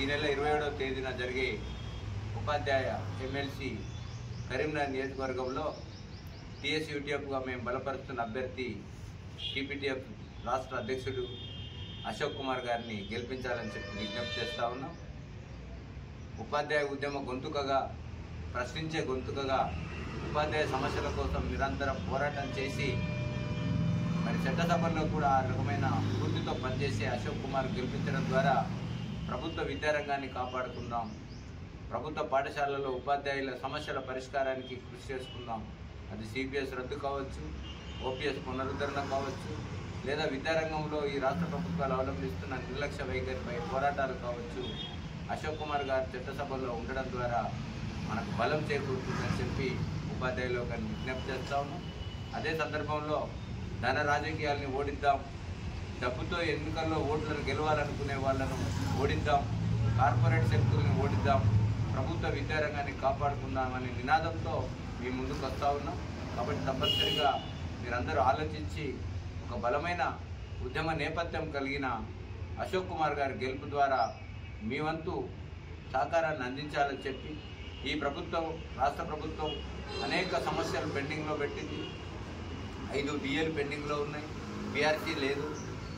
ఈ నెల 27వ తేదీన జరిగే ఉపాధ్యాయ ఎమ్మెల్సీ కరీంనగర్ నియోజకవర్గంలో టీఎస్యూటీఎఫ్గా మేము బలపరుస్తున్న అభ్యర్థి టీపీటీఎఫ్ రాష్ట్ర అధ్యక్షుడు అశోక్ కుమార్ గారిని గెలిపించాలని చెప్పి విజ్ఞప్తి చేస్తూ ఉన్నాం. ఉపాధ్యాయ ఉద్యమ గొంతుకగా, ప్రశ్నించే గొంతుకగా, ఉపాధ్యాయ సమస్యల కోసం నిరంతరం పోరాటం చేసి మరి చట్టసభల్లో కూడా ఆ రకమైన స్ఫూర్తితో పనిచేసే అశోక్ కుమార్ గెలిపించడం ద్వారా ప్రభుత్వ విద్యారంగాన్ని కాపాడుకుందాం, ప్రభుత్వ పాఠశాలల్లో ఉపాధ్యాయుల సమస్యల పరిష్కారానికి కృషి చేసుకుందాం. అది సిపిఎస్ రద్దు కావచ్చు, ఓపీఎస్ పునరుద్ధరణ కావచ్చు, లేదా విద్యారంగంలో ఈ రాష్ట్ర ప్రభుత్వాలు అవలంబిస్తున్న నిర్లక్ష్య వైఖరిపై పోరాటాలు కావచ్చు. అశోక్ కుమార్ గారు చట్టసభలో ఉండడం ద్వారా మనకు బలం చేకూరుతుందని చెప్పి ఉపాధ్యాయులు విజ్ఞప్తి చేస్తా ఉన్నాం. అదే సందర్భంలో ధన రాజకీయాల్ని ఓడిద్దాం, డబ్బుతో ఎన్నికల్లో ఓట్లను గెలవాలనుకునే వాళ్ళను ఓడిద్దాం, కార్పొరేట్ శక్తుల్ని ఓడిద్దాం, ప్రభుత్వ విద్యారంగాన్ని కాపాడుకుందామనే నినాదంతో మీ ముందుకు వస్తూ ఉన్నాం. కాబట్టి తప్పనిసరిగా మీరందరూ ఆలోచించి ఒక బలమైన ఉద్యమ నేపథ్యం కలిగిన అశోక్ కుమార్ గారి గెలుపు ద్వారా మీ వంతు సహకారాన్ని అందించాలని చెప్పి, ఈ ప్రభుత్వం, రాష్ట్ర ప్రభుత్వం అనేక సమస్యలు పెండింగ్లో పెట్టింది. 5 డిఏలు పెండింగ్లో ఉన్నాయి, బీఆర్సీ లేదు.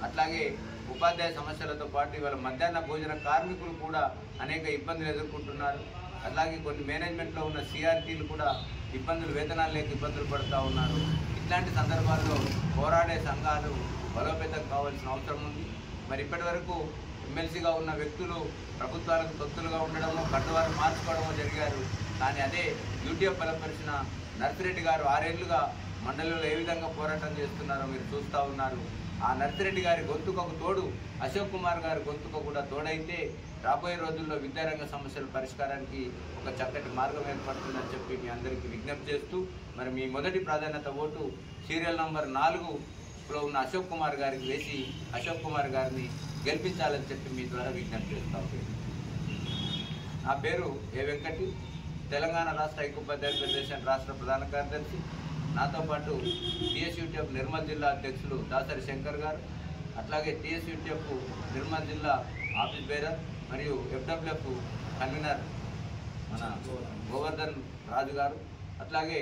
అట్లాగే ఉపాధ్యాయ సమస్యలతో పాటు ఇవాళ మధ్యాహ్న భోజన కార్మికులు కూడా అనేక ఇబ్బందులు ఎదుర్కొంటున్నారు. అలాగే కొన్ని మేనేజ్మెంట్లో ఉన్న సిఆర్టీలు కూడా ఇబ్బందులు, వేతనాలు లేక ఇబ్బందులు పడుతూ ఉన్నారు. ఇట్లాంటి సందర్భాల్లో పోరాడే సంఘాలు బలోపేతం కావాల్సిన అవసరం ఉంది. మరి ఇప్పటి వరకు ఎమ్మెల్సీగా ఉన్న వ్యక్తులు ప్రభుత్వాలకు తొత్తులుగా ఉండడమో, కట్టువారు మార్చుకోవడమో జరిగారు. కానీ అదే యూటీఎఫ్ బలపరిచిన నర్సిరెడ్డి గారు 6 ఏళ్లుగా మండలిలో ఏ విధంగా పోరాటం చేస్తున్నారో మీరు చూస్తూ ఉన్నారు. ఆ నర్సిరెడ్డి గారి గొంతుకకు తోడు అశోక్ కుమార్ గారి గొంతుక కూడా తోడైతే రాబోయే రోజుల్లో విద్యారంగ సమస్యల పరిష్కారానికి ఒక చక్కటి మార్గం ఏర్పడుతుందని చెప్పి మీ అందరికీ విజ్ఞప్తి చేస్తూ, మరి మీ మొదటి ప్రాధాన్యత ఓటు సీరియల్ నంబర్ 4లో ఉన్న అశోక్ కుమార్ గారికి వేసి అశోక్ కుమార్ గారిని గెలిపించాలని చెప్పి మీ ద్వారా విజ్ఞప్తి చేస్తాం. నా పేరు ఏ వెంకటి, తెలంగాణ రాష్ట్ర ఐక్యోపాధ్యాయ ఫెడరేషన్ రాష్ట్ర ప్రధాన కార్యదర్శి. నాతో పాటు టీఎస్యూటీఎఫ్ నిర్మల్ జిల్లా అధ్యక్షులు దాసరి శంకర్ గారు, అట్లాగే టీఎస్యూటీఎఫ్ నిర్మల్ జిల్లా ఆఫీస్ బేరర్ మరియు ఎఫ్డబ్ల్యూఎఫ్ కన్వీనర్ మన గోవర్ధన్ రాజు గారు, అట్లాగే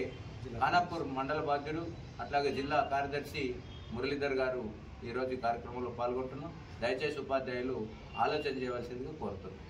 ఖానాపూర్ మండల బాధ్యుడు, అట్లాగే జిల్లా కార్యదర్శి మురళీధర్ గారు ఈరోజు ఈ కార్యక్రమంలో పాల్గొంటున్నాం. దయచేసి ఉపాధ్యాయులు ఆలోచన చేయవలసిందిగా కోరుతున్నాం.